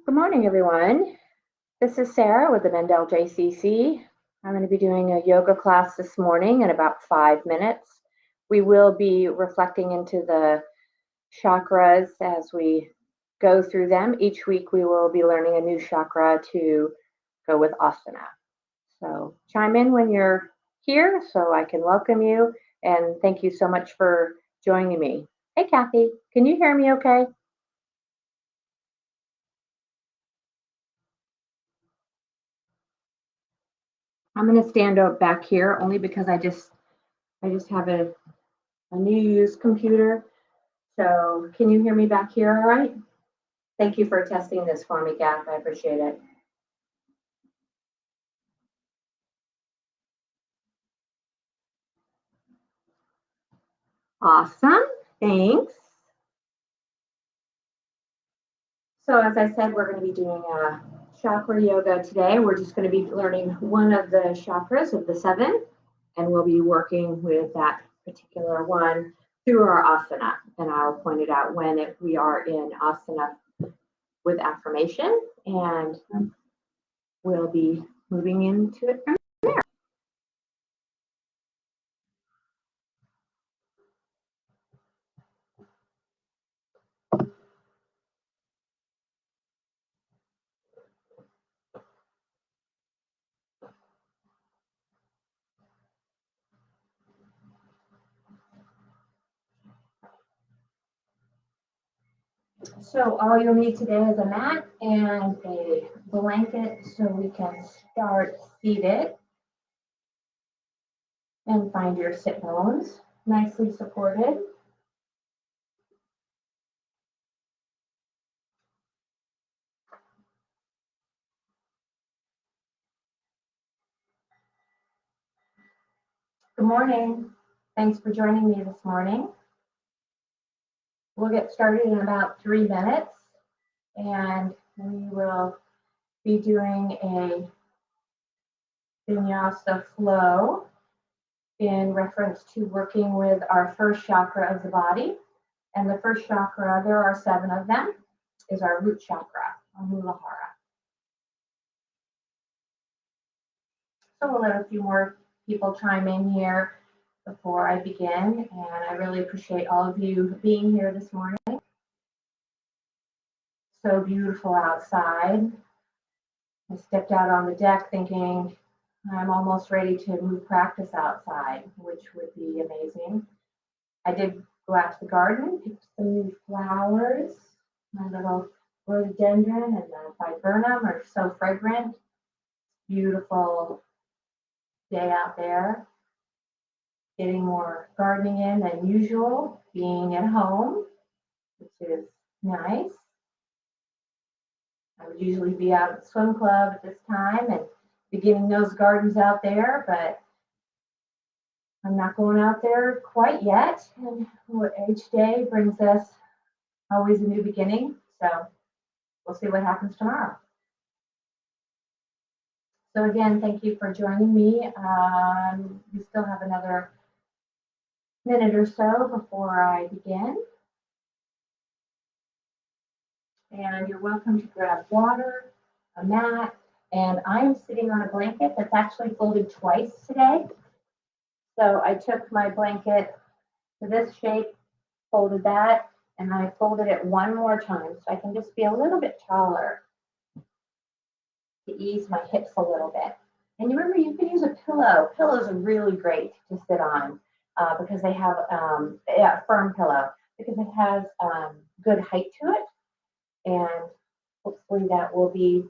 Good morning, everyone. This is Sarah with the Mendel JCC. I'm going to be doing a yoga class this morning in about 5 minutes. We will be reflecting into the chakras as we go through them. Each week we will be learning a new chakra to go with asana. So chime in when you're here so I can welcome you, and thank you so much for joining me. Hey, Kathy, can you hear me okay? I'm going to stand up back here only because I just have a new used computer. So can you hear me back here all right? Thank you for testing this for me, Gath. I appreciate it. Awesome. Thanks. So as I said, we're going to be doing a chakra yoga today. We're just going to be learning one of the chakras of the seven, and we'll be working with that particular one through our asana. And I'll point it out when we are in asana with affirmation, and we'll be moving into it from there. So all you'll need today is a mat and a blanket so we can start seated and find your sit bones nicely supported. Good morning. Thanks for joining me this morning. We'll get started in about 3 minutes, and we will be doing a vinyasa flow in reference to working with our first chakra of the body. And the first chakra, there are 7 of them, is our root chakra, our Muladhara. So we'll let a few more people chime in here before I begin. And I really appreciate all of you being here this morning. So beautiful outside. I stepped out on the deck thinking I'm almost ready to move practice outside, which would be amazing. I did go out to the garden, picked some new flowers. My little rhododendron and the viburnum are so fragrant. Beautiful day out there. Getting more gardening in than usual, being at home, which is nice. I would usually be out at the swim club at this time and beginning those gardens out there, but I'm not going out there quite yet. And each day brings us always a new beginning. So we'll see what happens tomorrow. So again, thank you for joining me. We still have another minute or so before I begin. And you're welcome to grab water, a mat, and I'm sitting on a blanket that's actually folded twice today. So I took my blanket to this shape, folded that, and I folded it one more time so I can just be a little bit taller to ease my hips a little bit. And you remember, you can use a pillow. Pillows are really great to sit on because they have a firm pillow because it has good height to it. And hopefully that will be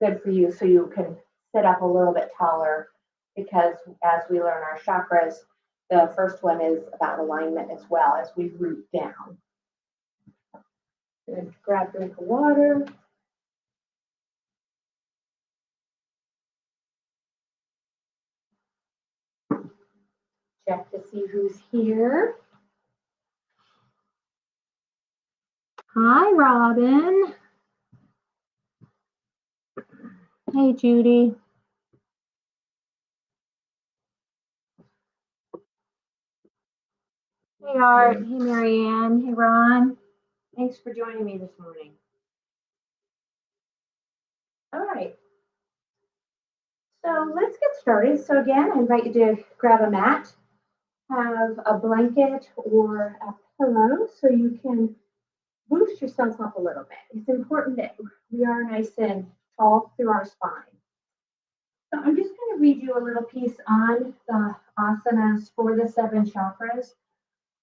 good for you so you can sit up a little bit taller because as we learn our chakras, the first one is about alignment as well as we root down. Good. Grab a drink of water. Check to see who's here. Hi, Robin. Hey, Judy. Hey, Art. Hey, Marianne. Hey, Ron. Thanks for joining me this morning. All right, so let's get started. So again, I invite you to grab a mat, have a blanket or a pillow so you can boost yourself up a little bit. It's important that we are nice and tall through our spine. So I'm just going to read you a little piece on the asanas for the 7 chakras,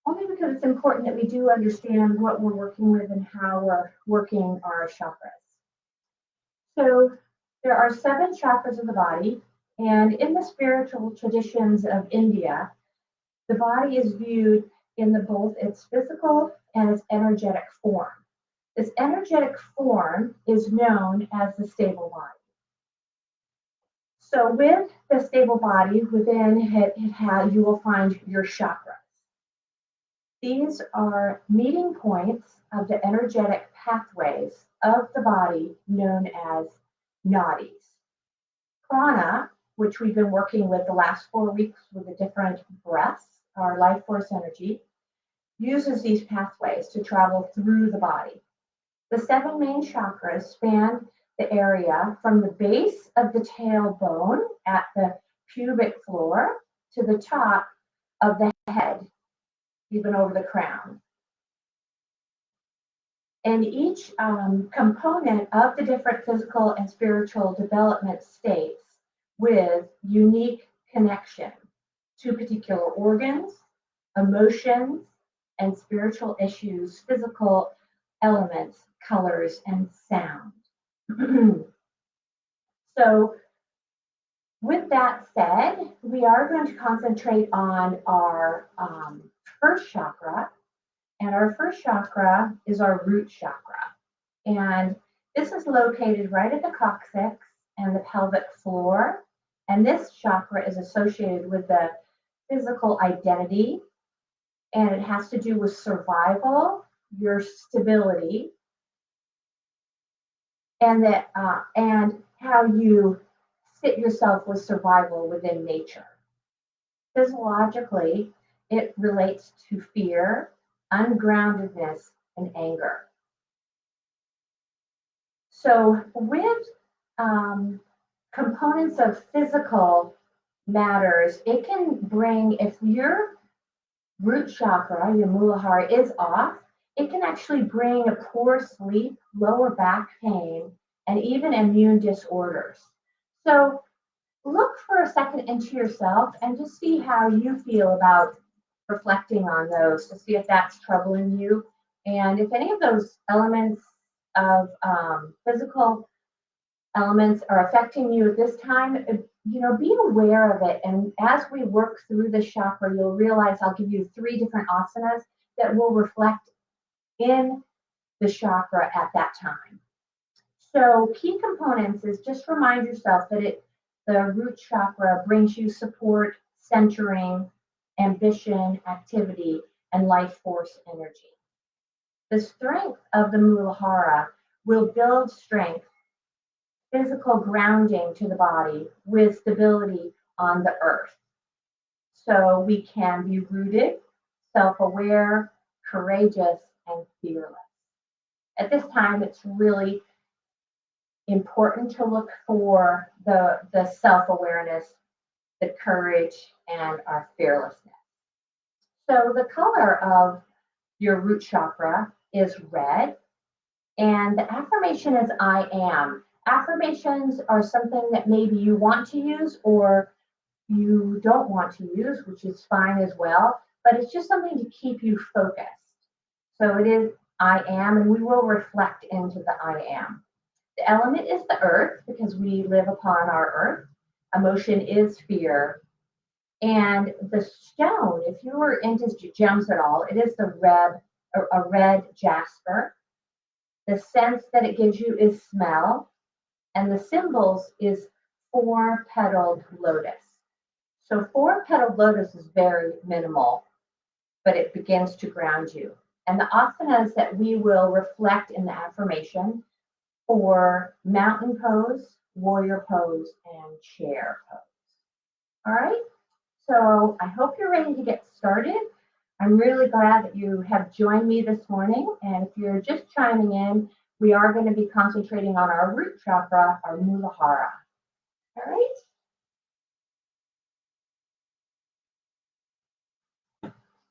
only because it's important that we do understand what we're working with and how we're working our chakras. So there are 7 chakras of the body, and in the spiritual traditions of India, the body is viewed in both its physical and its energetic form. This energetic form is known as the stable body. So with the stable body, within it, you will find your chakras. These are meeting points of the energetic pathways of the body known as nadis. Prana, which we've been working with the last 4 weeks with the different breaths, our life force energy, uses these pathways to travel through the body. The 7 main chakras span the area from the base of the tailbone at the pubic floor to the top of the head, even over the crown. And each component of the different physical and spiritual development states with unique connection to particular organs, emotions, and spiritual issues, physical elements, colors, and sound. So with that said, we are going to concentrate on our first chakra. And our first chakra is our root chakra. And this is located right at the coccyx and the pelvic floor. And this chakra is associated with the physical identity. And it has to do with survival, your stability, and how you fit yourself with survival within nature. Physiologically, it relates to fear, ungroundedness, and anger. So with components of physical matters, it can bring, if your root chakra, your Muladhara, is off, it can actually bring a poor sleep, lower back pain, and even immune disorders. So look for a second into yourself and just see how you feel about reflecting on those to see if that's troubling you. And if any of those elements of physical elements are affecting you at this time, be aware of it. And as we work through the chakra, you'll realize I'll give you 3 different asanas that will reflect in the chakra at that time. So key components is just remind yourself that the root chakra brings you support, centering, ambition, activity, and life force energy. The strength of the Muladhara will build strength, physical grounding to the body with stability on the earth. So we can be rooted, self-aware, courageous, and fearless. At this time, it's really important to look for the self-awareness, the courage, and our fearlessness. So the color of your root chakra is red, and the affirmation is I am. Affirmations are something that maybe you want to use or you don't want to use, which is fine as well, but it's just something to keep you focused. So it is I am, and we will reflect into the I am. The element is the earth because we live upon our earth. Emotion is fear. And the stone, if you were into gems at all, it is a red jasper. The sense that it gives you is smell. And the symbols is 4-petaled lotus. So 4-petaled lotus is very minimal, but it begins to ground you. And the asanas that we will reflect in the affirmation for mountain pose, warrior pose, and chair pose. All right, so I hope you're ready to get started. I'm really glad that you have joined me this morning. And if you're just chiming in, we are going to be concentrating on our root chakra, our Muladhara. All right.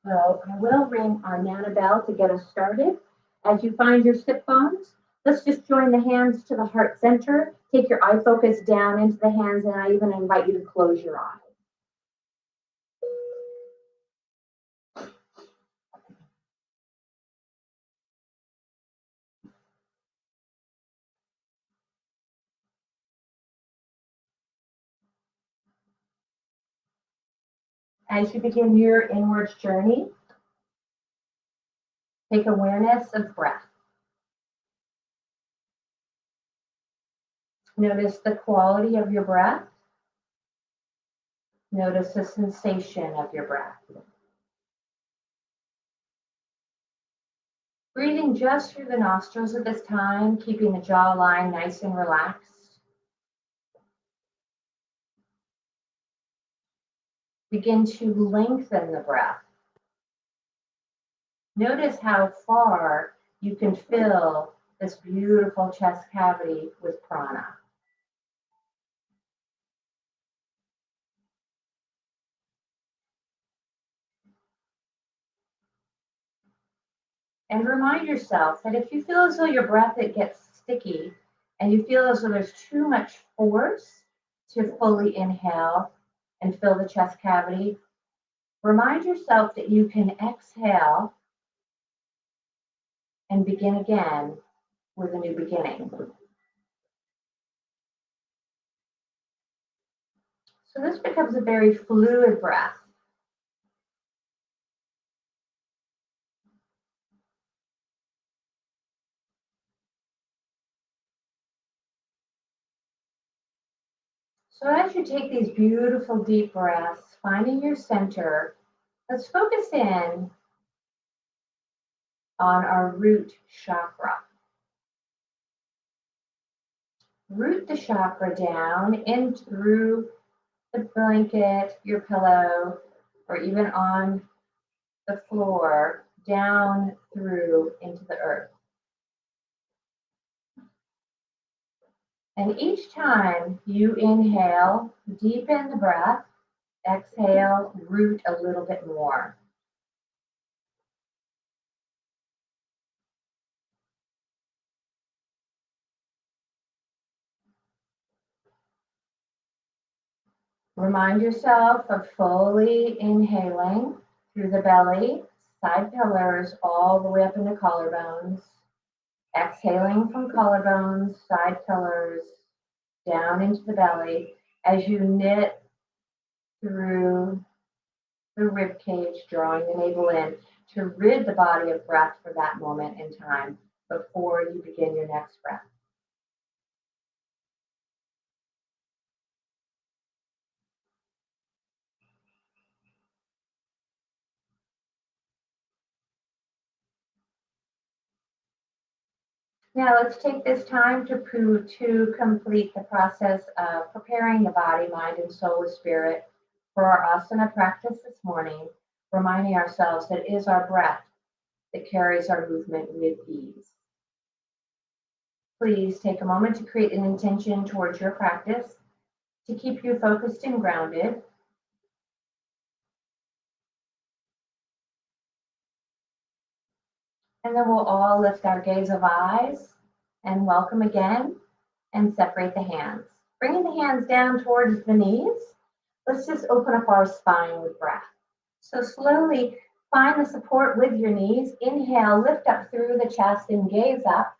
So I will ring our Nana bell to get us started. As you find your sit bones, let's just join the hands to the heart center. Take your eye focus down into the hands, and I even invite you to close your eyes. As you begin your inward journey, take awareness of breath. Notice the quality of your breath. Notice the sensation of your breath. Breathing just through the nostrils at this time, keeping the jawline nice and relaxed. Begin to lengthen the breath. Notice how far you can fill this beautiful chest cavity with prana. And remind yourself that if you feel as though your breath it gets sticky and you feel as though there's too much force to fully inhale and fill the chest cavity, remind yourself that you can exhale and begin again with a new beginning. So this becomes a very fluid breath. So as you take these beautiful deep breaths, finding your center, let's focus in on our root chakra. Root the chakra down in through the blanket, your pillow, or even on the floor, down through into the earth. And each time you inhale, deepen the breath, exhale, root a little bit more. Remind yourself of fully inhaling through the belly, side pillars, all the way up into collarbones. Exhaling from collarbones, side pillars, down into the belly as you knit through the rib cage, drawing the navel in to rid the body of breath for that moment in time before you begin your next breath. Now let's take this time to complete the process of preparing the body, mind, and soul with spirit for our asana practice this morning, reminding ourselves that it is our breath that carries our movement with ease. Please take a moment to create an intention towards your practice to keep you focused and grounded. And then we'll all lift our gaze of eyes and welcome again and separate the hands. Bringing the hands down towards the knees, let's just open up our spine with breath. So slowly find the support with your knees. Inhale, lift up through the chest and gaze up.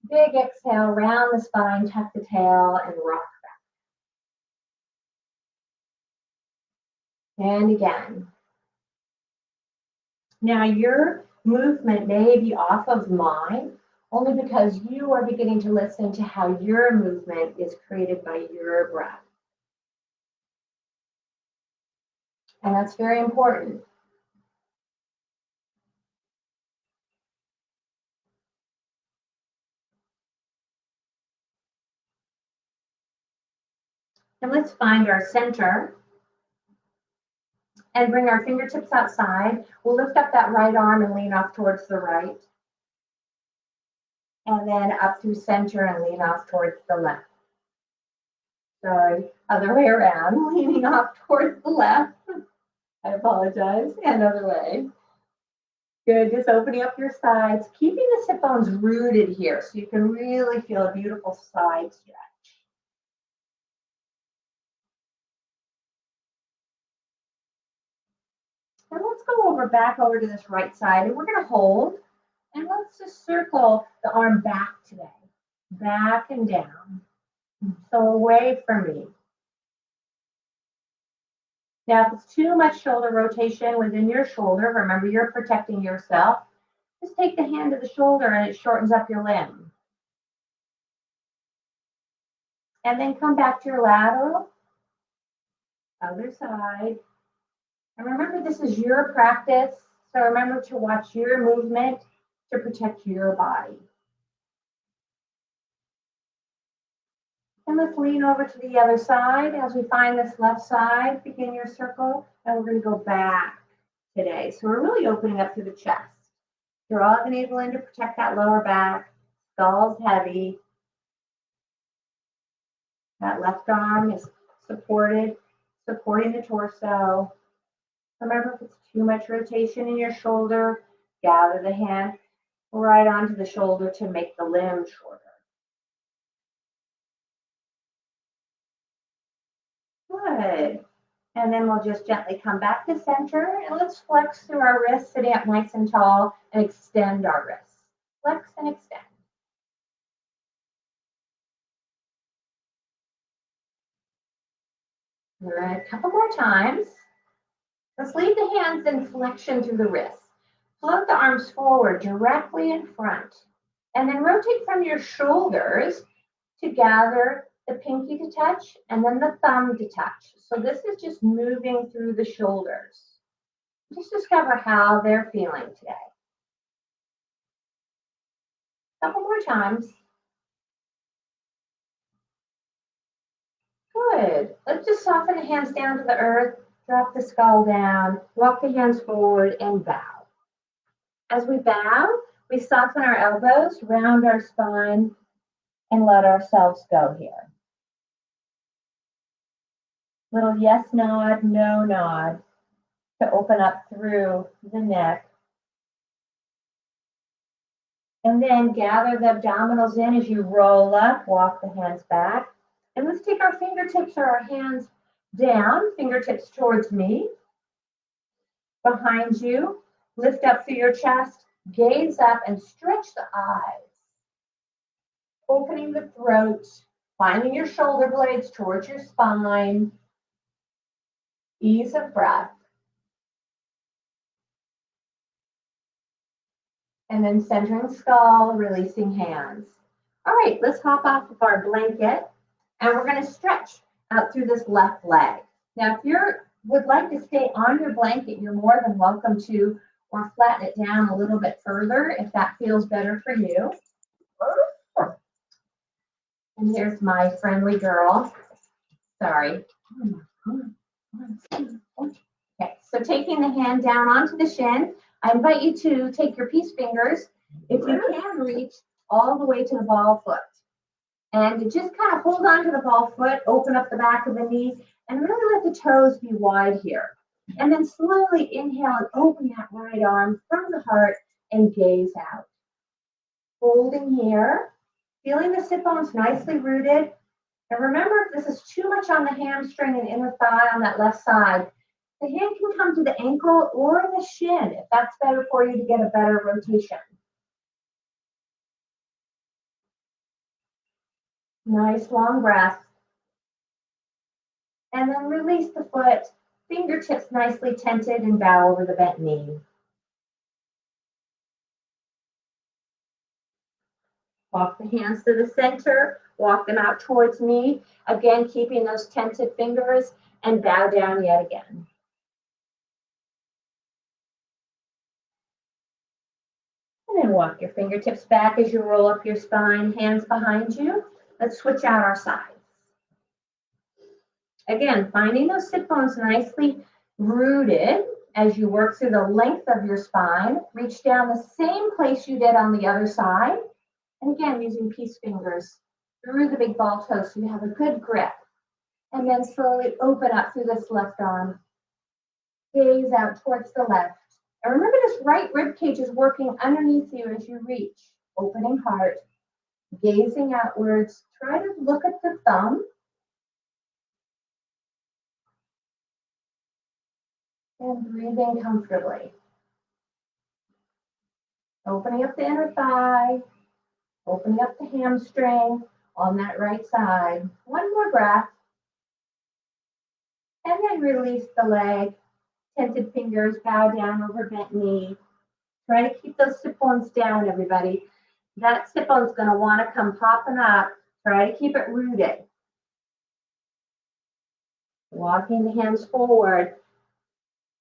Big exhale, round the spine, tuck the tail and rock back. And again. Now your movement may be off of mine only because you are beginning to listen to how your movement is created by your breath. And that's very important. And let's find our center and bring our fingertips outside. We'll lift up that right arm and lean off towards the right. And then up through center and lean off towards the left. Sorry, other way around, leaning off towards the left. I apologize, and other way. Good, just opening up your sides, keeping the sit bones rooted here so you can really feel a beautiful side stretch. And let's go back over to this right side, and we're gonna hold, and let's just circle the arm back today. Back and down, so away from me. Now, if it's too much shoulder rotation within your shoulder, remember you're protecting yourself. Just take the hand to the shoulder and it shortens up your limb. And then come back to your lateral, other side. And remember, this is your practice. So remember to watch your movement to protect your body. And let's lean over to the other side. As we find this left side, begin your circle, and we're going to go back today. So we're really opening up through the chest. You're all enabling to protect that lower back. Skull's heavy. That left arm is supporting the torso. Remember, if it's too much rotation in your shoulder, gather the hand right onto the shoulder to make the limb shorter. Good. And then we'll just gently come back to center, and let's flex through our wrists, sitting up nice and tall, and extend our wrists. Flex and extend. All right, a couple more times. Let's leave the hands in flexion through the wrists. Float the arms forward directly in front, and then rotate from your shoulders to gather the pinky to touch and then the thumb to touch. So this is just moving through the shoulders. Just discover how they're feeling today. A couple more times. Good. Let's just soften the hands down to the earth, drop the skull down, walk the hands forward, and bow. As we bow, we soften our elbows, round our spine, and let ourselves go here. Little yes nod, no nod to open up through the neck. And then gather the abdominals in as you roll up, walk the hands back. And let's take our fingertips or our hands down, fingertips towards me, behind you. Lift up through your chest, gaze up and stretch the eyes. Opening the throat, finding your shoulder blades towards your spine. Ease of breath. And then centering skull, releasing hands. All right, let's hop off of our blanket, and we're going to stretch out through this left leg. Now, if you would like to stay on your blanket, you're more than welcome to, or flatten it down a little bit further if that feels better for you. And here's my friendly girl. Sorry. Okay, so taking the hand down onto the shin, I invite you to take your peace fingers, if you can, reach all the way to the ball foot. And to just kind of hold on to the ball foot, open up the back of the knee, and really let the toes be wide here. And then slowly inhale and open that right arm from the heart and gaze out. Holding here, feeling the sit bones nicely rooted. And remember, if this is too much on the hamstring and inner thigh on that left side, the hand can come to the ankle or the shin if that's better for you to get a better rotation. Nice long breath. And then release the foot, fingertips nicely tented, and bow over the bent knee. Walk the hands to the center, walk them out towards me. Again, keeping those tented fingers, and bow down yet again. And then walk your fingertips back as you roll up your spine, hands behind you. Let's switch out our sides. Again, finding those sit bones nicely rooted as you work through the length of your spine. Reach down the same place you did on the other side. And again, using peace fingers through the big ball toe so you have a good grip. And then slowly open up through this left arm. Gaze out towards the left. And remember, this right rib cage is working underneath you as you reach. Opening heart, gazing outwards. Try to look at the thumb. And breathing comfortably. Opening up the inner thigh. Opening up the hamstring on that right side. One more breath. And then release the leg. Tented fingers, bow down over bent knee. Try to keep those sit bones down, everybody. That sit bone's going to want to come popping up. Try to keep it rooted. Walking the hands forward.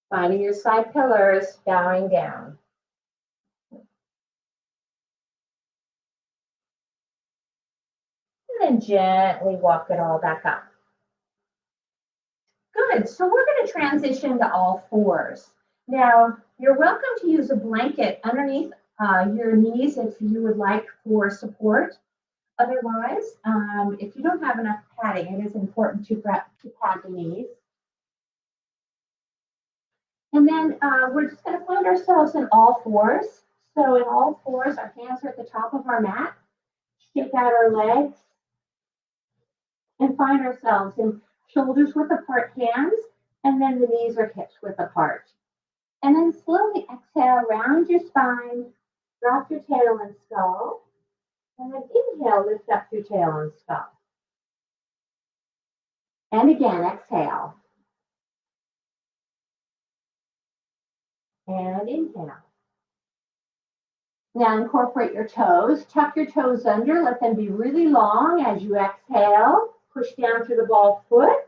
Finding your side pillars, bowing down. And then gently walk it all back up. Good, so we're going to transition to all fours. Now, you're welcome to use a blanket underneath your knees if you would like for support. Otherwise, if you don't have enough padding, it is important to pad the knees. And then we're just going to find ourselves in all fours. So in all fours, our hands are at the top of our mat. Shake out our legs and find ourselves in shoulders width apart hands, and then the knees or hips width apart. And then slowly exhale, round your spine, drop your tail and skull, and then inhale, lift up your tail and skull. And again, exhale. And inhale. Now incorporate your toes. Tuck your toes under. Let them be really long as you exhale. Push down through the ball foot.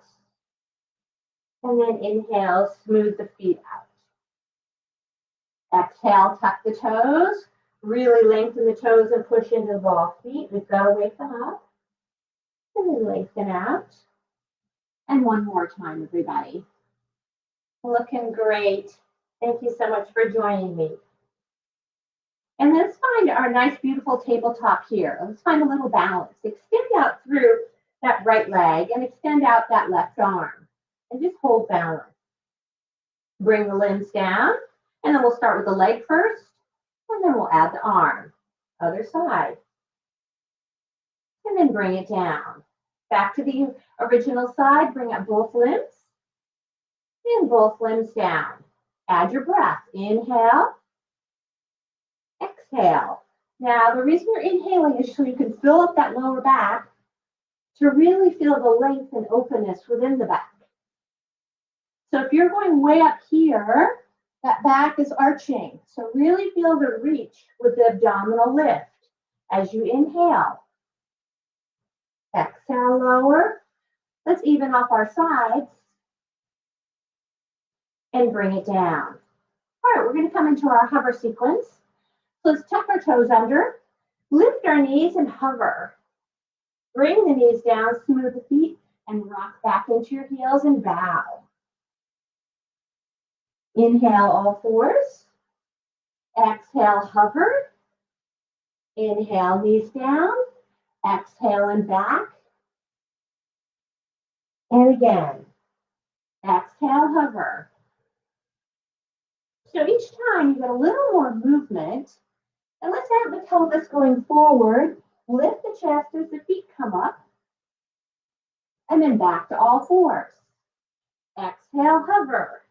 And then inhale, smooth the feet out. Exhale, tuck the toes. Really lengthen the toes and push into the ball feet. We've got to wake them up. And then lengthen out. And one more time, everybody. Looking great. Thank you so much for joining me. And let's find our nice, beautiful tabletop here. Let's find a little balance. Extend out through that right leg and extend out that left arm. And just hold balance. Bring the limbs down. And then we'll start with the leg first. And then we'll add the arm. Other side. And then bring it down. Back to the original side. Bring up both limbs. And both limbs down. Add your breath. Inhale. Exhale. Now, the reason you're inhaling is so you can fill up that lower back to really feel the length and openness within the back. So if you're going way up here, that back is arching. So really feel the reach with the abdominal lift as you inhale. Exhale, lower. Let's even off our sides and bring it down. All right, we're going to come into our hover sequence. So let's tuck our toes under, lift our knees and hover. Bring the knees down, smooth the feet, and rock back into your heels and bow. Inhale, all fours. Exhale, hover. Inhale, knees down. Exhale and back. And again. Exhale, hover. So each time you get a little more movement. And let's have the pelvis going forward. Lift the chest as the feet come up. And then back to all fours. Exhale, hover.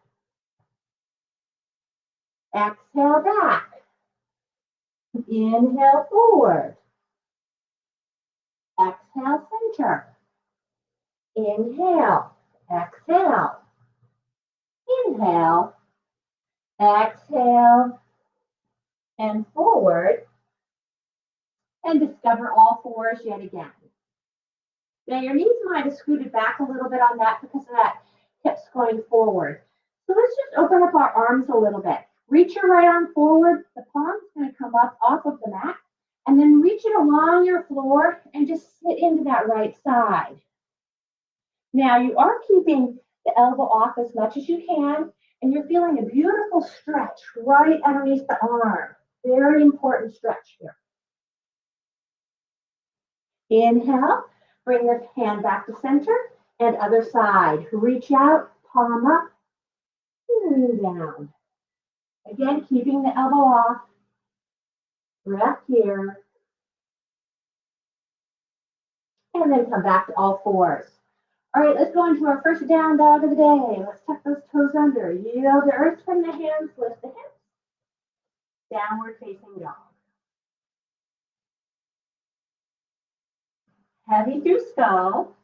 Exhale, back. Inhale, forward. Exhale, center. Inhale, exhale. Inhale, exhale, and forward. And discover all fours yet again. Now your knees might have scooted back a little bit on that because of that hips going forward. So let's just open up our arms a little bit. Reach your right arm forward. The palm's going to come up off of the mat. And then reach it along your floor and just sit into that right side. Now you are keeping the elbow off as much as you can, and you're feeling a beautiful stretch right underneath the arm. Very important stretch here. Inhale, bring the hand back to center, and other side. Reach out, palm up, and down. Again, keeping the elbow off. Breath here. And then come back to all fours. All right, let's go into our first down dog of the day. Let's tuck those toes under. Yield to earth, turn the hands, lift the hips. Downward facing dog. Heavy through skull.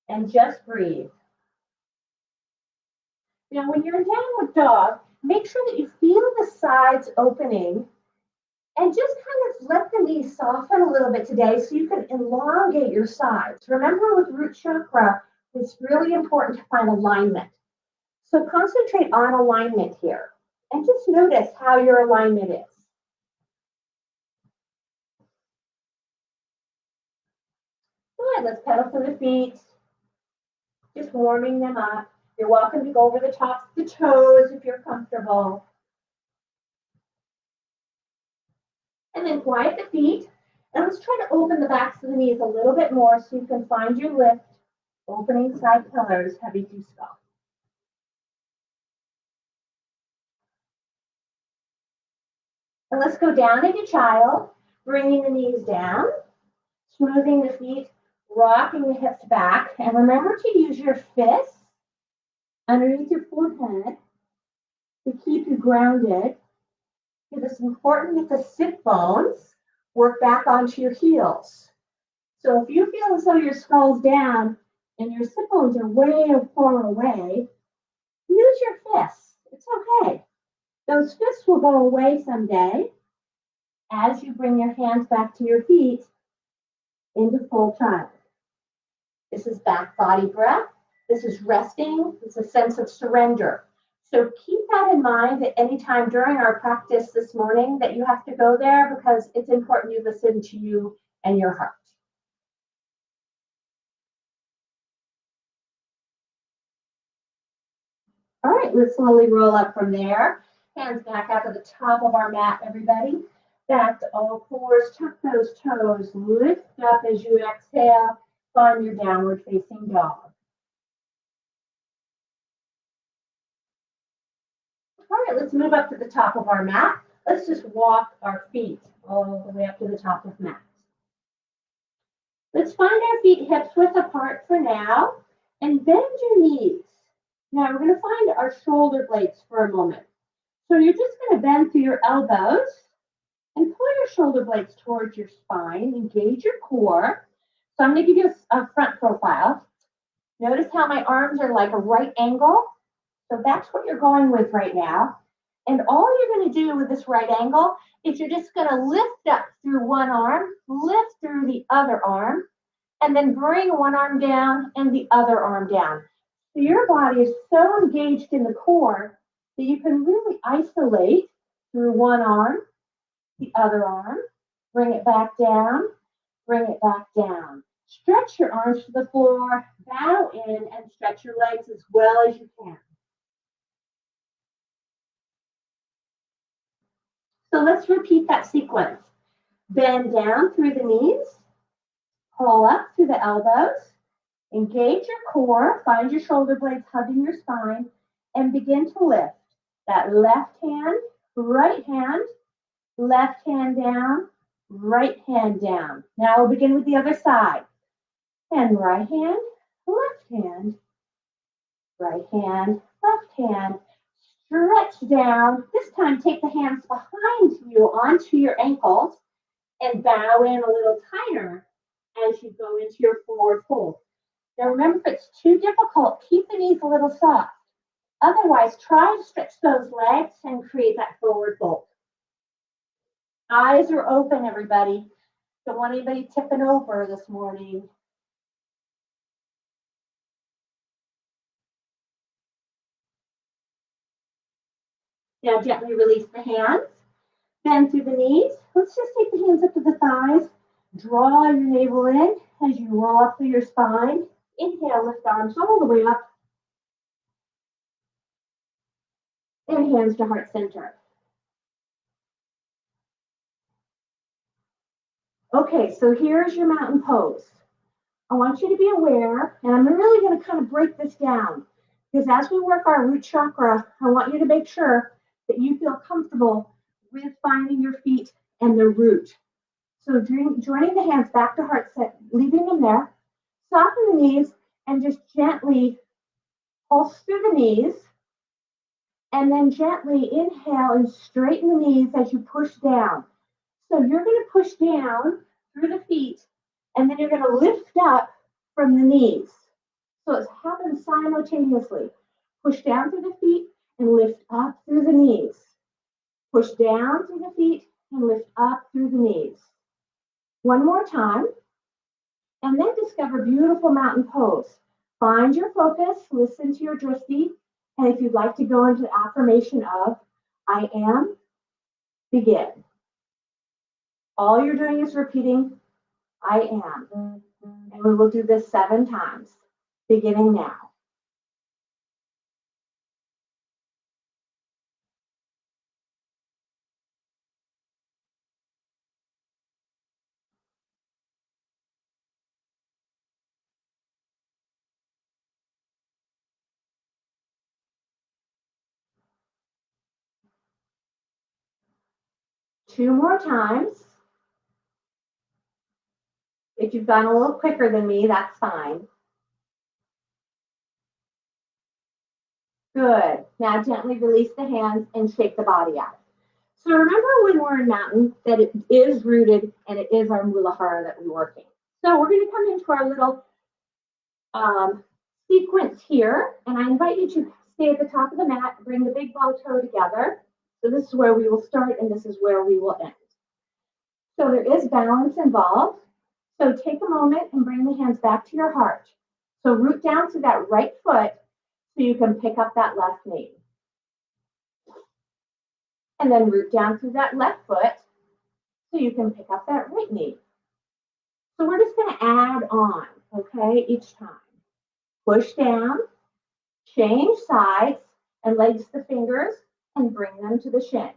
And just breathe. Now, when you're in downward dog, make sure that you feel the sides opening and just kind of let the knees soften a little bit today so you can elongate your sides. Remember with root chakra, it's really important to find alignment. So concentrate on alignment here and just notice how your alignment is. Good, let's pedal through the feet. Just warming them up. You're welcome to go over the tops of the toes if you're comfortable. And then quiet the feet. And let's try to open the backs of the knees a little bit more so you can find your lift. Opening side pillars, heavy through skull. And let's go down into child, bringing the knees down, smoothing the feet, rocking the hips back. And remember to use your fists underneath your forehead to keep you grounded. Because it's important that the sit bones work back onto your heels. So if you feel as though your skull's down and your sit bones are way far away, use your fists. It's okay. Those fists will go away someday as you bring your hands back to your feet into full child. This is back body breath. This is resting. It's a sense of surrender. So keep that in mind at any time during our practice this morning that you have to go there because it's important you listen to you and your heart. All right, let's slowly roll up from there. Hands back out to the top of our mat, everybody. Back to all fours, tuck those toes, lift up as you exhale, find your downward facing dog. All right, let's move up to the top of our mat. Let's just walk our feet all the way up to the top of the mat. Let's find our feet hips width apart for now and bend your knees. Now we're going to find our shoulder blades for a moment. So you're just going to bend through your elbows and pull your shoulder blades towards your spine. Engage your core. So I'm going to give you a front profile. Notice how my arms are like a right angle. So that's what you're going with right now. And all you're going to do with this right angle is you're just going to lift up through one arm, lift through the other arm, and then bring one arm down and the other arm down. So your body is so engaged in the core that you can really isolate through one arm, the other arm, bring it back down, bring it back down. Stretch your arms to the floor, bow in, and stretch your legs as well as you can. So let's repeat that sequence. Bend down through the knees, pull up through the elbows, engage your core, find your shoulder blades hugging your spine, and begin to lift. That left hand down, right hand down. Now we'll begin with the other side. And right hand, left hand, right hand, left hand. Stretch down. This time take the hands behind you onto your ankles and bow in a little tighter as you go into your forward fold. Now remember, if it's too difficult, keep the knees a little soft. Otherwise, try to stretch those legs and create that forward fold. Eyes are open, everybody. Don't want anybody tipping over this morning. Now gently release the hands. Bend through the knees. Let's just take the hands up to the thighs. Draw your navel in as you roll up through your spine. Inhale, lift arms all the way up. and hands to heart center. Okay, so here's your mountain pose. I want you to be aware, and I'm really going to kind of break this down, because as we work our root chakra, I want you to make sure that you feel comfortable with finding your feet and the root. So joining the hands back to heart set, leaving them there, soften the knees, and just gently pulse through the knees, and then gently inhale and straighten the knees as you push down. So you're going to push down through the feet, and then you're going to lift up from the knees. So it happens simultaneously. Push down through the feet and lift up through the knees. Push down through the feet and lift up through the knees. One more time, and then discover beautiful mountain pose. Find your focus, listen to your drishti, and if you'd like to go into the affirmation of I am, begin. All you're doing is repeating I am. And we will do this 7 times, beginning now. Two more times. If you've gone a little quicker than me, that's fine. Good. Now gently release the hands and shake the body out. So remember when we're in mountain that it is rooted and it is our Muladhara that we're working. So we're going to come into our little sequence here, and I invite you to stay at the top of the mat, bring the big bow toe together. So this is where we will start and this is where we will end. So there is balance involved. So take a moment and bring the hands back to your heart. So root down to that right foot so you can pick up that left knee. And then root down through that left foot so you can pick up that right knee. So we're just going to add on, okay, each time. Push down, change sides, and legs the fingers and bring them to the shin.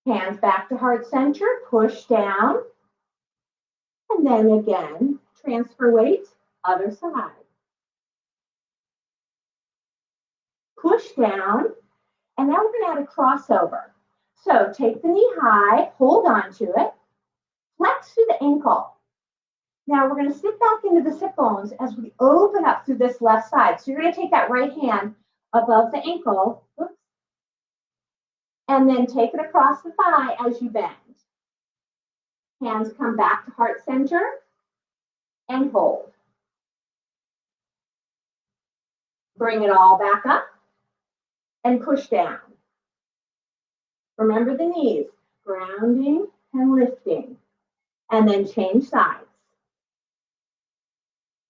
Hands back to heart center, push down, and then again, transfer weight, other side. Push down, and now we're going to add a crossover. So take the knee high, hold on to it, flex through the ankle. Now we're going to sit back into the sit bones as we open up through this left side. So you're going to take that right hand above the ankle, oops, and then take it across the thigh as you bend. Hands come back to heart center and hold. Bring it all back up and push down. Remember the knees, grounding and lifting, and then change sides.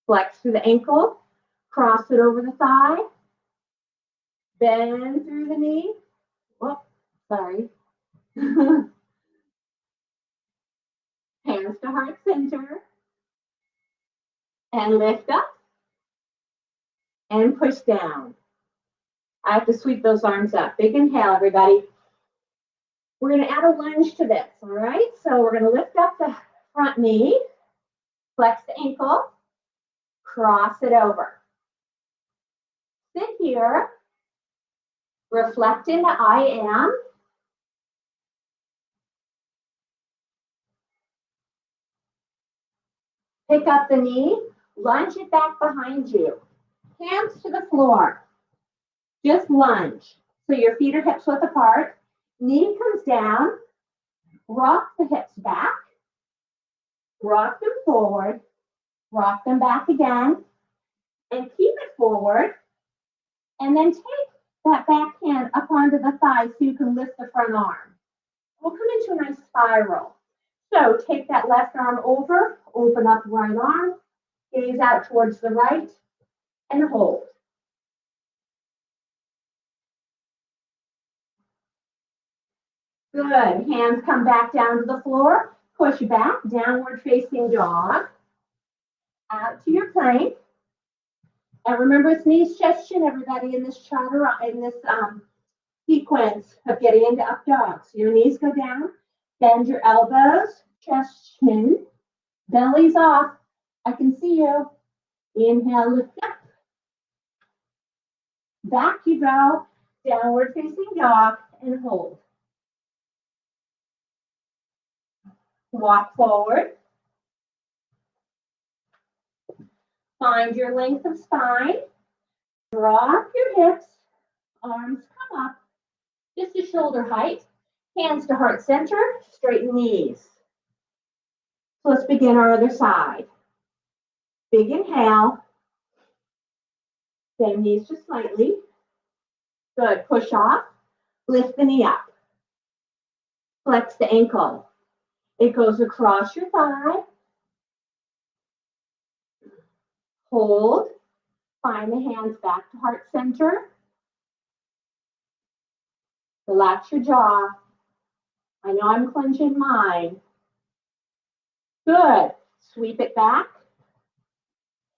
Flex through the ankle, cross it over the thigh, bend through the knee. Whoop, sorry. Hands to heart center, and lift up, and push down. I have to sweep those arms up. Big inhale, everybody. We're going to add a lunge to this, all right? So we're going to lift up the front knee, flex the ankle, cross it over. Sit here, reflect into I am. Pick up the knee, lunge it back behind you. Hands to the floor. Just lunge. So your feet are hips width apart. Knee comes down. Rock the hips back. Rock them forward. Rock them back again. And keep it forward. And then take that back hand up onto the thigh so you can lift the front arm. We'll come into a nice spiral. So take that left arm over, open up right arm, gaze out towards the right, and hold. Good. Hands come back down to the floor. Push back, downward facing dog. Out to your plank. And remember, it's knees, chest, chin, everybody, in this chatter, in this sequence of getting into up dog. So your knees go down, bend your elbows, chest, chin, belly's off. I can see you. Inhale, lift up. Back you go, downward facing dog, and hold. Walk forward. Find your length of spine. Drop your hips. Arms come up, just to shoulder height. Hands to heart center, straighten knees. So let's begin our other side. Big inhale. Bend knees just slightly. Good. Push off. Lift the knee up. Flex the ankle. It goes across your thigh. Hold. Find the hands back to heart center. Relax your jaw. I know I'm clenching mine. Good. Sweep it back.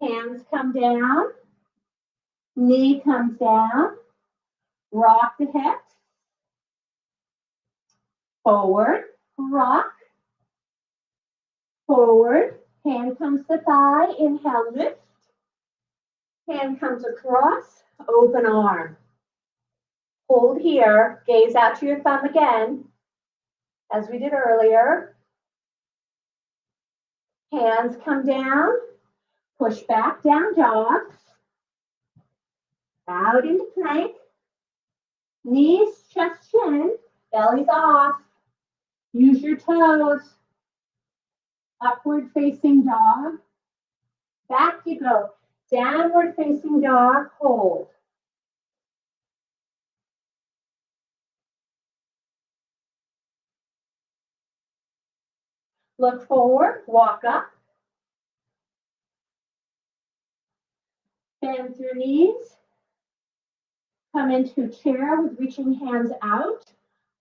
Hands come down. Knee comes down. Rock the hips. Forward. Rock. Forward. Hand comes to thigh. Inhale, lift. Hand comes across. Open arm. Hold here. Gaze out to your thumb again, as we did earlier. Hands come down. Push back, down dog. Out into plank. Knees, chest, chin. Belly's off. Use your toes. Upward facing dog. Back you go. Downward facing dog. Hold. Look forward. Walk up. Bend your knees. Come into chair with reaching hands out.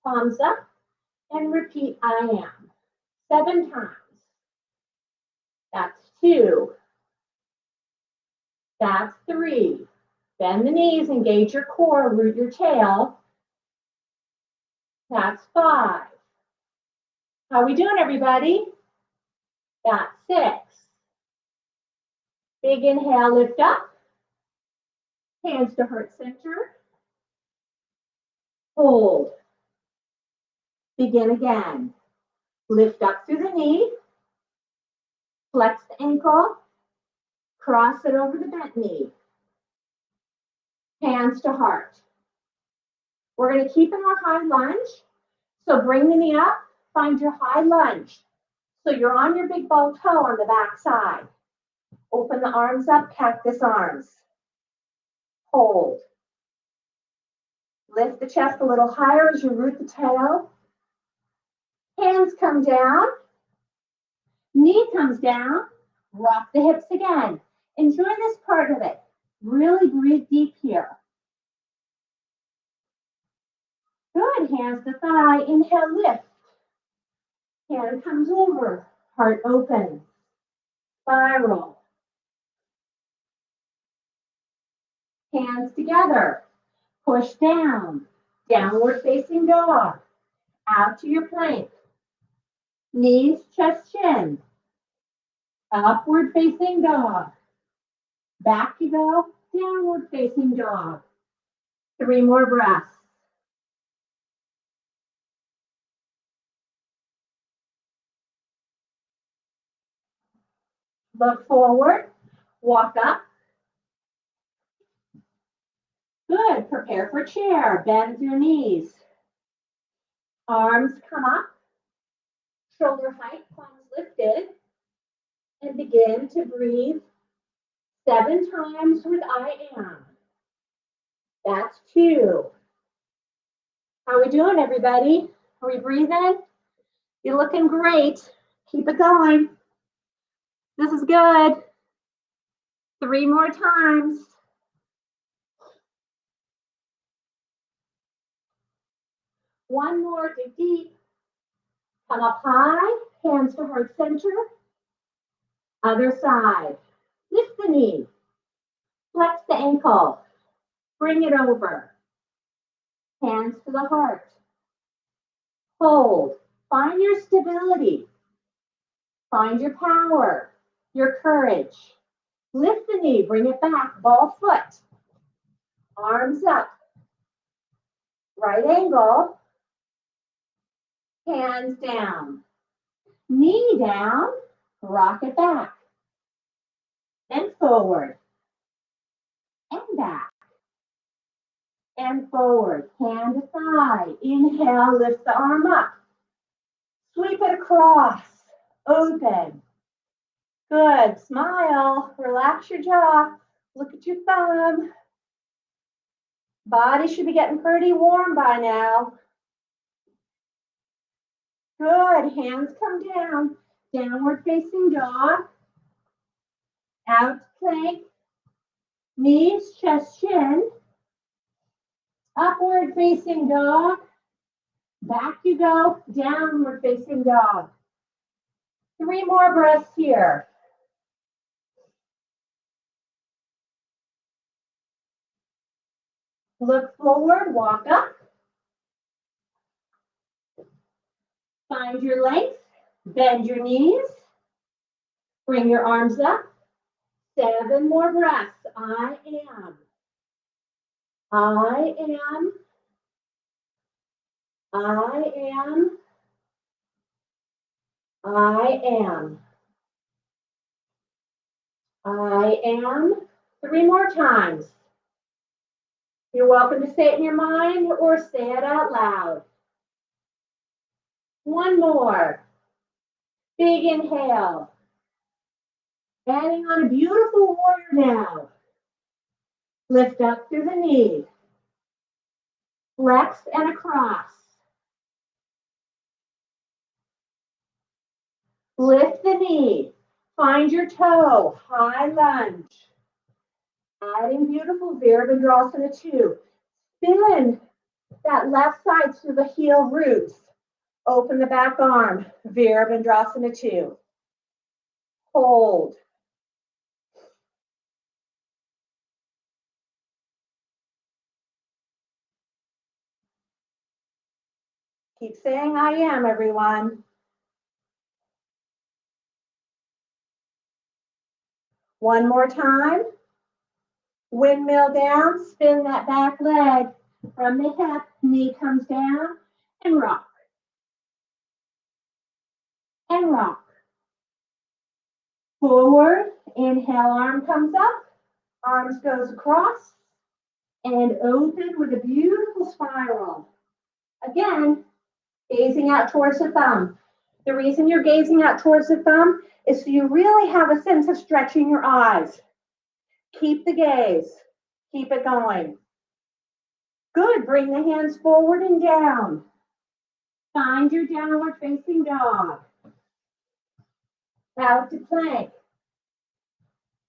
Palms up. And repeat I am. 7 times. That's 2. That's 3. Bend the knees, engage your core, root your tail. That's 5. How are we doing, everybody? That's 6. Big inhale, lift up. Hands to heart center. Hold. Begin again. Lift up through the knee. Flex the ankle. Cross it over the bent knee. Hands to heart. We're going to keep in our high lunge. So bring the knee up. Find your high lunge. So you're on your big ball toe on the back side. Open the arms up, cactus arms. Hold. Lift the chest a little higher as you root the tail. Hands come down. Knee comes down. Rock the hips again. Enjoy this part of it. Really breathe deep here. Good. Hands to thigh. Inhale, lift. Hand comes over. Heart open. Spiral. Hands together. Push down. Downward facing dog. Out to your plank. Knees, chest, chin. Upward facing dog. Back you go. Downward facing dog. 3 more breaths. Look forward. Walk up. Good. Prepare for chair. Bend your knees. Arms come up. Shoulder height, palms lifted. And begin to breathe 7 times with I am. That's 2. How are we doing, everybody? Are we breathing? You're looking great. Keep it going. This is good. 3 more times. One more, dig deep. Come up high, hands to heart center. Other side. Lift the knee. Flex the ankle. Bring it over. Hands to the heart. Hold. Find your stability. Find your power, your courage. Lift the knee, bring it back, ball foot. Arms up. Right angle. Hands down. Knee down. Rock it back. And forward. And back. And forward. Hand to thigh. Inhale, lift the arm up. Sweep it across. Open. Good. Smile. Relax your jaw. Look at your thumb. Body should be getting pretty warm by now. Good. Hands come down. Downward facing dog. Out plank. Knees, chest, chin. Upward facing dog. Back you go. Downward facing dog. 3 more breaths here. Look forward, walk up. Find your length. Bend your knees. Bring your arms up. 7 more breaths. I am. I am. I am. I am. I am. 3 more times. You're welcome to say it in your mind or say it out loud. 1 more. Big inhale. Adding on a beautiful warrior now. Lift up through the knee. Flex and across. Lift the knee. Find your toe. High lunge. Adding beautiful Virabhadrasana 2. Spin that left side to the heel roots. Open the back arm. Virabhadrasana 2. Hold. Keep saying I am, everyone. 1 more time. Windmill down, spin that back leg from the hip, knee comes down, and rock. And rock. Forward, inhale, arm comes up, arms goes across, and open with a beautiful spiral. Again, gazing out towards the thumb. The reason you're gazing out towards the thumb is so you really have a sense of stretching your eyes. Keep the gaze. Keep it going. Good. Bring the hands forward and down. Find your downward facing dog. Out to plank.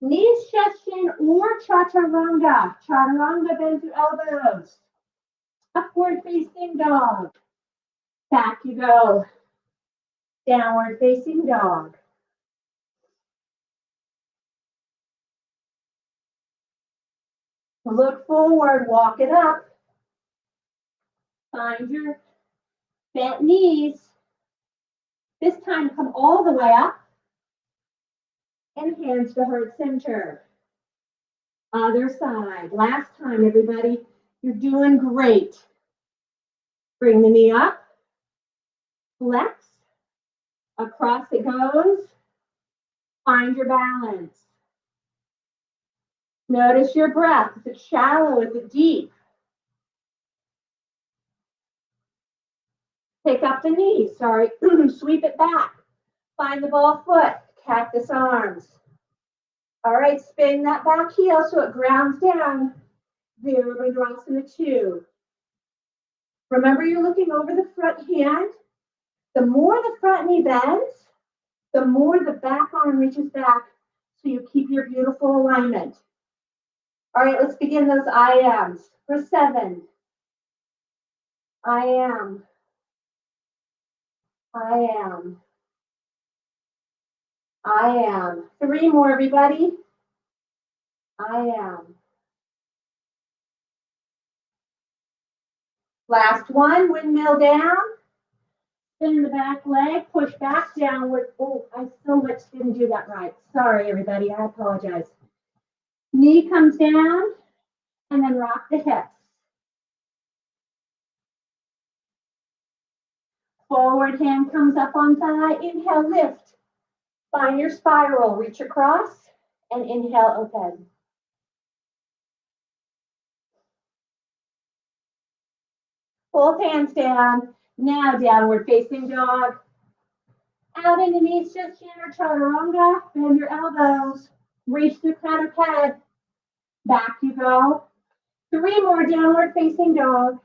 Knees, chest, chin, or chaturanga. Chaturanga, bend through elbows. Upward facing dog. Back you go. Downward facing dog. Look forward, walk it up. Find your bent knees. This time come all the way up. And hands to heart center. Other side. Last time, everybody. You're doing great. Bring the knee up. Flex. Across it goes. Find your balance. Notice your breath. Is it shallow? Is it deep? Pick up the knee. Sorry. Sweep it back. Find the ball foot. Cactus arms. All right. Spin that back heel so it grounds down. Virabhadrasana 2. Remember, you're looking over the front hand. The more the front knee bends, the more the back arm reaches back so you keep your beautiful alignment. All right, let's begin those I ams. For 7. I am. I am. I am. 3 more, everybody. I am. Last one, windmill down. Spin the back leg, push back, downward. Oh, I so much didn't do that right. Sorry, everybody, I apologize. Knee comes down, and then rock the hips. Forward hand comes up on thigh, inhale, lift. Find your spiral, reach across, and inhale, open. Both hands down. Now downward facing dog. Out in the knees, just Janu Chaturanga. Bend your elbows. Reach through crown of head. Back you go. 3 more downward facing dog.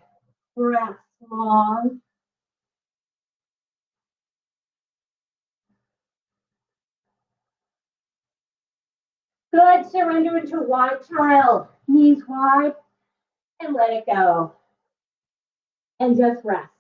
Breath long. Good. Surrender into wide child. Knees wide. And let it go. And just rest.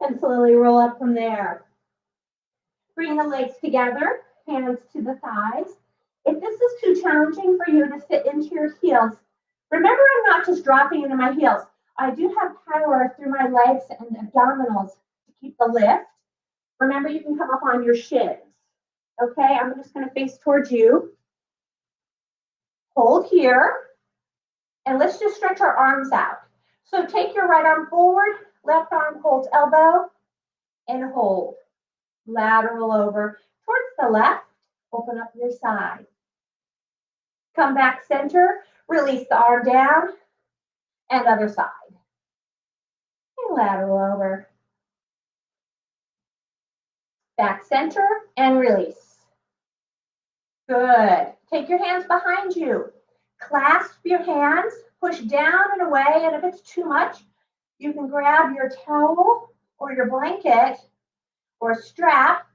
And slowly roll up from there. Bring the legs together, hands to the thighs. If this is too challenging for you to sit into your heels, remember I'm not just dropping into my heels. I do have power through my legs and abdominals to keep the lift. Remember, you can come up on your shins. Okay, I'm just going to face towards you. Hold here. And let's just stretch our arms out. So take your right arm forward, left arm holds elbow, and hold. Lateral over towards the left, open up your side. Come back center, release the arm down, and other side. And lateral over. Back center, and release. Good. Take your hands behind you. Clasp your hands, push down and away, and if it's too much, you can grab your towel or your blanket or strap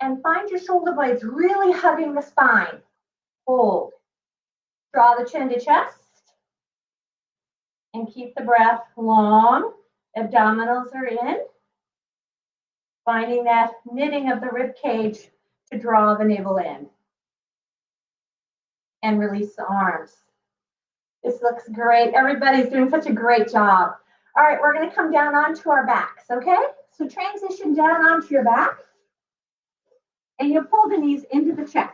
and find your shoulder blades really hugging the spine. Hold. Draw the chin to chest. And keep the breath long. Abdominals are in. Finding that knitting of the rib cage to draw the navel in. And release the arms. This looks great. Everybody's doing such a great job. All right, we're going to come down onto our backs, okay? So transition down onto your back. And you pull the knees into the chest.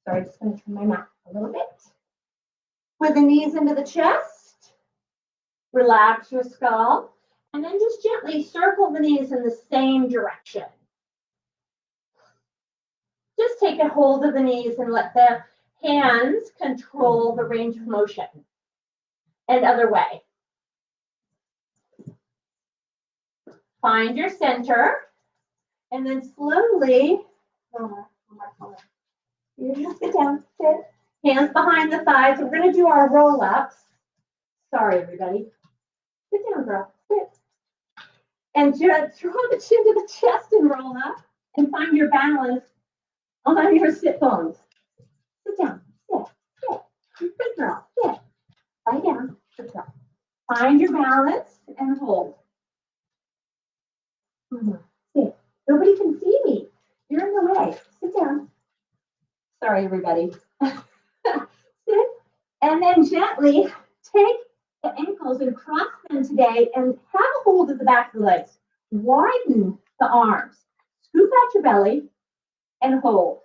Sorry, just going to turn my mat a little bit. With the knees into the chest. Relax your skull. And then just gently circle the knees in the same direction. Just take a hold of the knees and let the hands control the range of motion. And other way. Find your center. And then slowly, you just sit down, sit. Hands behind the thighs. We're going to do our roll-ups. Sorry, everybody. Sit down, girl. Sit. And just throw the chin to the chest and roll up. And find your balance on your sit bones. Sit down. Sit. Sit. Good girl. Sit. Lie down. Good girl. Find your balance and hold. Sit. Nobody can see me. You're in the way. Sit down. Sorry, everybody. Sit. And then gently take the ankles and cross them today and have a hold of the back of the legs. Widen the arms. Scoop out your belly and hold.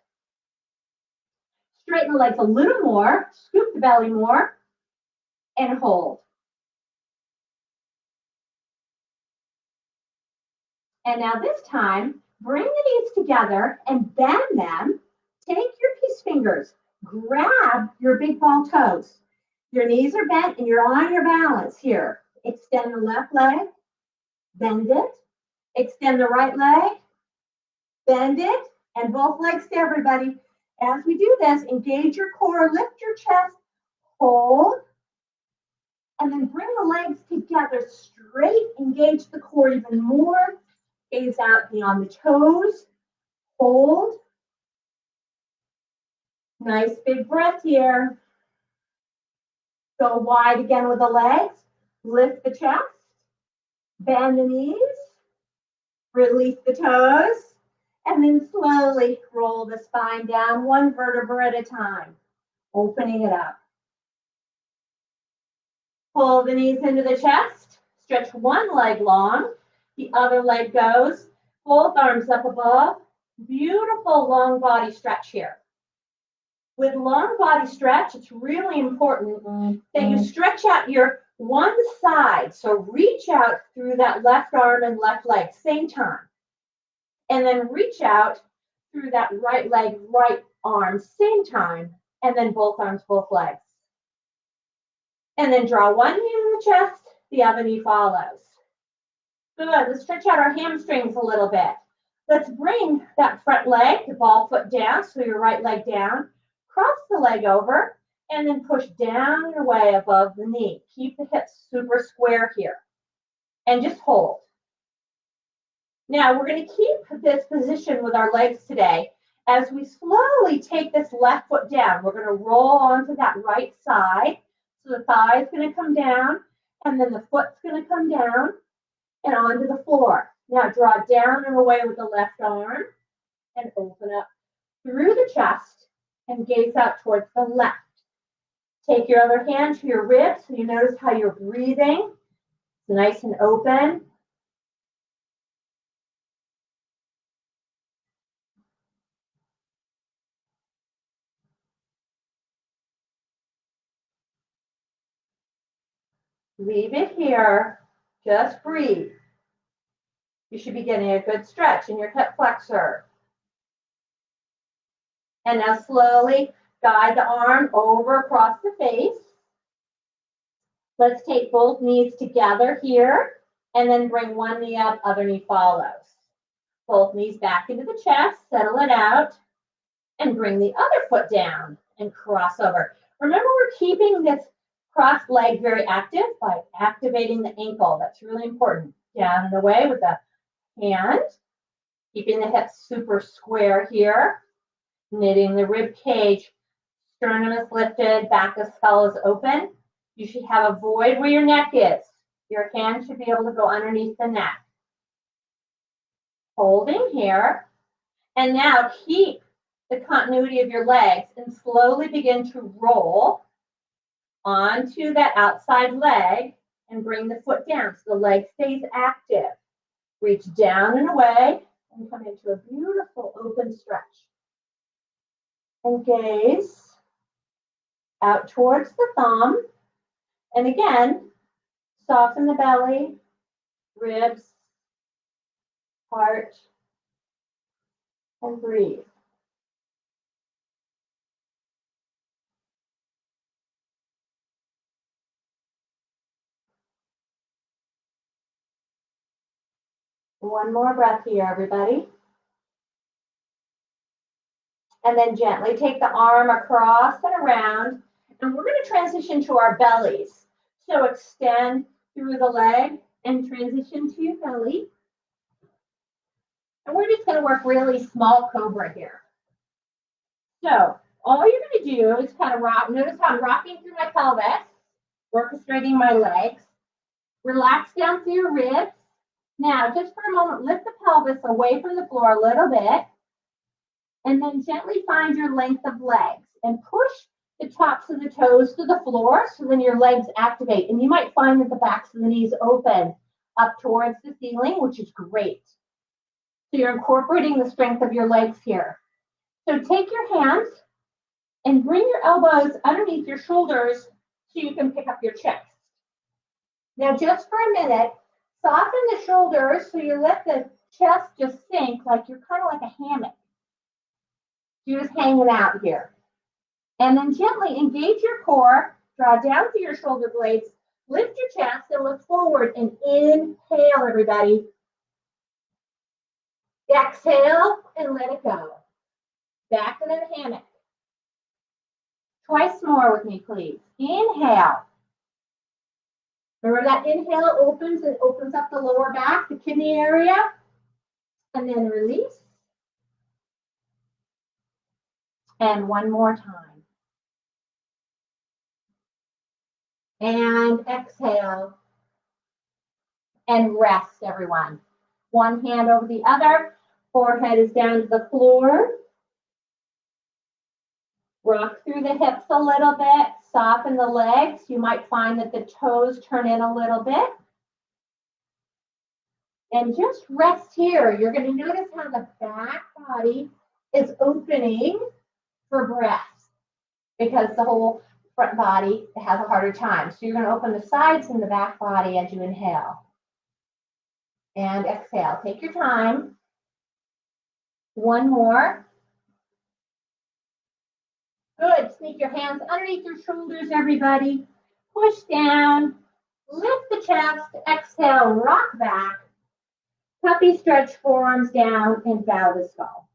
Straighten the legs a little more. Scoop the belly more and hold. And now this time, bring the knees together and bend them. Take your peace fingers. Grab your big ball toes. Your knees are bent and you're on your balance here. Extend the left leg. Bend it. Extend the right leg. Bend it. And both legs to everybody. As we do this, engage your core. Lift your chest. Hold. And then bring the legs together straight. Engage the core even more. Gaze out beyond the toes. Hold. Nice big breath here. Go wide again with the legs. Lift the chest. Bend the knees. Release the toes. And then slowly roll the spine down one vertebra at a time. Opening it up. Pull the knees into the chest. Stretch one leg long. The other leg goes. Both arms up above. Beautiful long body stretch here. With long body stretch, it's really important that you stretch out your one side. So reach out through that left arm and left leg, same time. And then reach out through that right leg, right arm, same time. And then both arms, both legs. And then draw one knee to the chest, the other knee follows. Good, let's stretch out our hamstrings a little bit. Let's bring that front leg, the ball foot down, so your right leg down. Cross the leg over, and then push down and away above the knee. Keep the hips super square here. And just hold. Now, we're going to keep this position with our legs today. As we slowly take this left foot down, we're going to roll onto that right side. So the thigh is going to come down, and then the foot's going to come down and onto the floor. Now, draw down and away with the left arm, and open up through the chest, and gaze out towards the left. Take your other hand to your ribs so you notice how you're breathing. It's nice and open. Leave it here. Just breathe. You should be getting a good stretch in your hip flexor. And now slowly guide the arm over across the face. Let's take both knees together here, and then bring one knee up, other knee follows. Both knees back into the chest, settle it out, and bring the other foot down and cross over. Remember, we're keeping this crossed leg very active by activating the ankle. That's really important. Down and away with the hand, keeping the hips super square here, knitting the rib cage, sternum is lifted, back of skull is open. You should have a void where your neck is. Your hand should be able to go underneath the neck. Holding here. And now keep the continuity of your legs and slowly begin to roll onto that outside leg and bring the foot down so the leg stays active. Reach down and away and come into a beautiful open stretch. And gaze out towards the thumb. And again, soften the belly, ribs, heart, and breathe. One more breath here, everybody. And then gently take the arm across and around. And we're going to transition to our bellies. So extend through the leg and transition to your belly. And we're just going to work really small cobra here. So all you're going to do is kind of rock. Notice how I'm rocking through my pelvis, orchestrating my legs. Relax down through your ribs. Now, just for a moment, lift the pelvis away from the floor a little bit. And then gently find your length of legs and push the tops of the toes to the floor so then your legs activate. And you might find that the backs of the knees open up towards the ceiling, which is great. So you're incorporating the strength of your legs here. So take your hands and bring your elbows underneath your shoulders so you can pick up your chest. Now, just for a minute, soften the shoulders so you let the chest just sink like you're kind of like a hammock. You're just hanging out here. And then gently engage your core, draw down through your shoulder blades, lift your chest and look forward and inhale, everybody. Exhale and let it go. Back into the hammock. Twice more with me, please. Inhale. Remember that inhale opens up the lower back, the kidney area. And then release. And one more time. And exhale. And rest, everyone. One hand over the other. Forehead is down to the floor. Rock through the hips a little bit. Soften the legs. You might find that the toes turn in a little bit. And just rest here. You're going to notice how the back body is opening for breath because the whole front body has a harder time. So you're going to open the sides and the back body as you inhale. And exhale. Take your time. One more. Good. Sneak your hands underneath your shoulders, everybody. Push down. Lift the chest. Exhale. Rock back. Puppy stretch forearms down and bow the skull.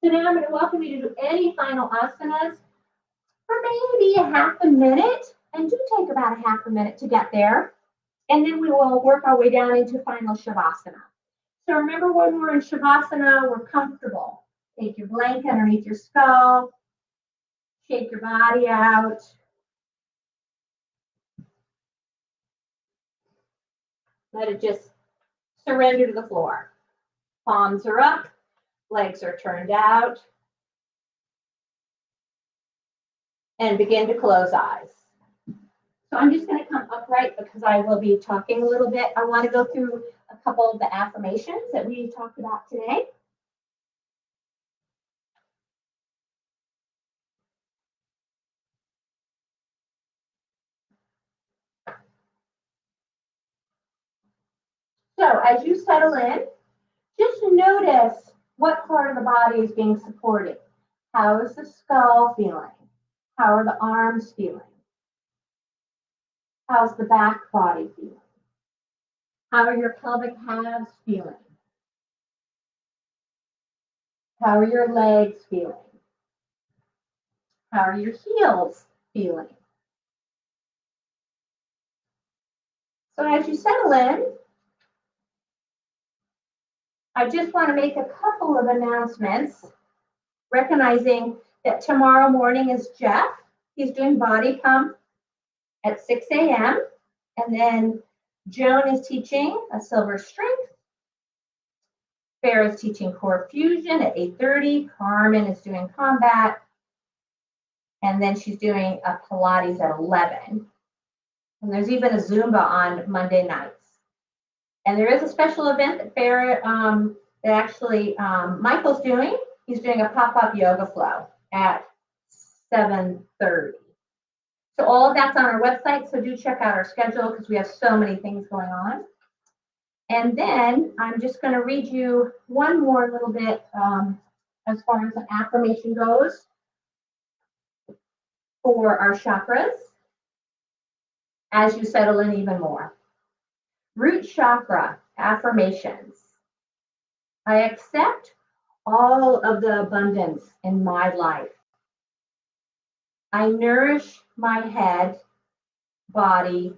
So now I'm going to welcome you to do any final asanas for maybe a half a minute. And do take about a half a minute to get there. And then we will work our way down into final Shavasana. So remember, when we're in Shavasana, we're comfortable. Take your blanket underneath your skull. Shake your body out. Let it just surrender to the floor. Palms are up. Legs are turned out. And begin to close eyes. So I'm just going to come upright because I will be talking a little bit. I want to go through a couple of the affirmations that we talked about today. So as you settle in, just notice what part of the body is being supported. How is the skull feeling? How are the arms feeling? How's the back body feeling? How are your pelvic halves feeling? How are your legs feeling? How are your heels feeling? So as you settle in, I just want to make a couple of announcements, recognizing that tomorrow morning is Jeff. He's doing body pump at 6 a.m. And then Joan is teaching a silver strength. Bear is teaching core fusion at 8:30. Carmen is doing combat. And then she's doing a Pilates at 11. And there's even a Zumba on Monday nights. And there is a special event that Bear, that actually Michael's doing. He's doing a pop-up yoga flow at 7:30. So all of that's on our website, so do check out our schedule because we have so many things going on. And then I'm just going to read you one more little bit as far as an affirmation goes for our chakras as you settle in even more. Root chakra affirmations. I accept all of the abundance in my life. I nourish my head, body,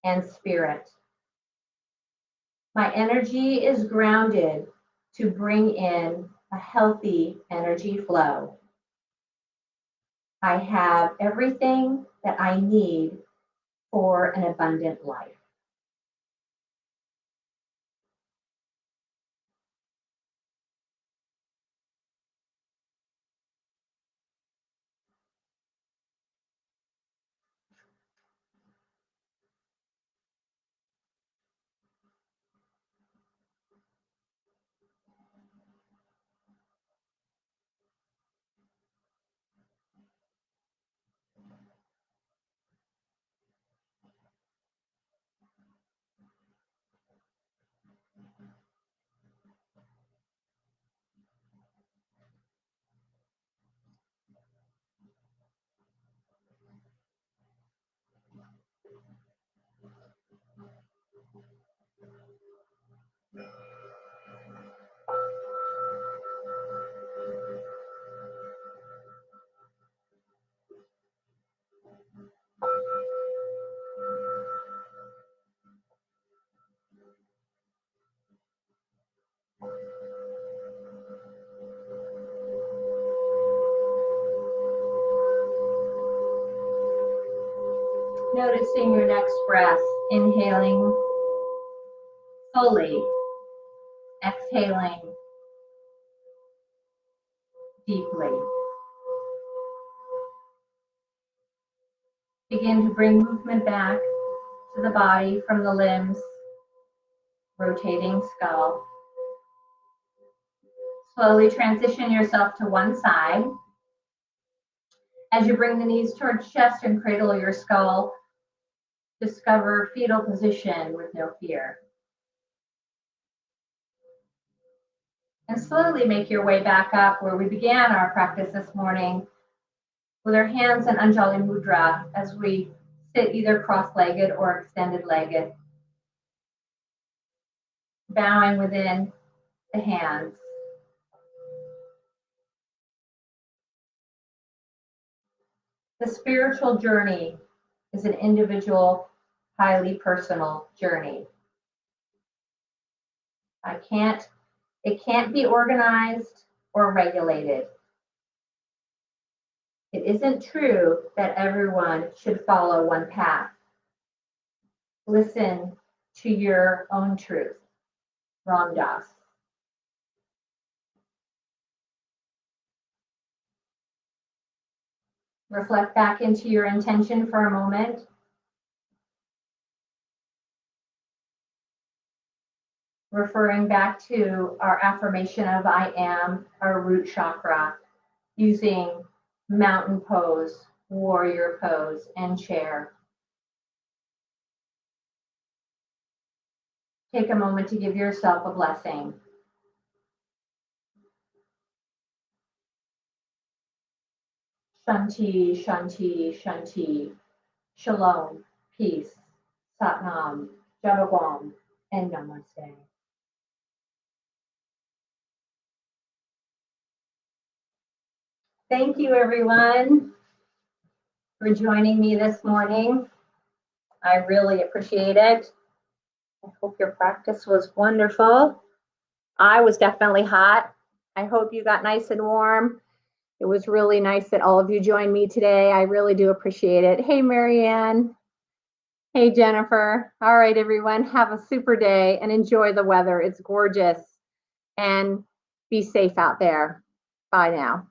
and spirit. My energy is grounded to bring in a healthy energy flow. I have everything that I need for an abundant life. Noticing your next breath, inhaling fully, exhaling deeply. Begin to bring movement back to the body from the limbs, rotating skull. Slowly transition yourself to one side. As you bring the knees towards chest and cradle your skull, discover fetal position with no fear. And slowly make your way back up where we began our practice this morning with our hands in Anjali Mudra as we sit either cross-legged or extended-legged, bowing within the hands. The spiritual journey is an individual, highly personal journey. It can't be organized or regulated. It isn't true that everyone should follow one path. Listen to your own truth. Ram Dass. Reflect back into your intention for a moment. Referring back to our affirmation of I am, our root chakra, using mountain pose, warrior pose, and chair. Take a moment to give yourself a blessing. Shanti, Shanti, Shanti. Shalom, peace, Satnam, Jabagam, and Namaste. Thank you, everyone, for joining me this morning. I really appreciate it. I hope your practice was wonderful. I was definitely hot. I hope you got nice and warm. It was really nice that all of you joined me today. I really do appreciate it. Hey, Marianne. Hey, Jennifer. All right, everyone, have a super day and enjoy the weather. It's gorgeous. And be safe out there. Bye now.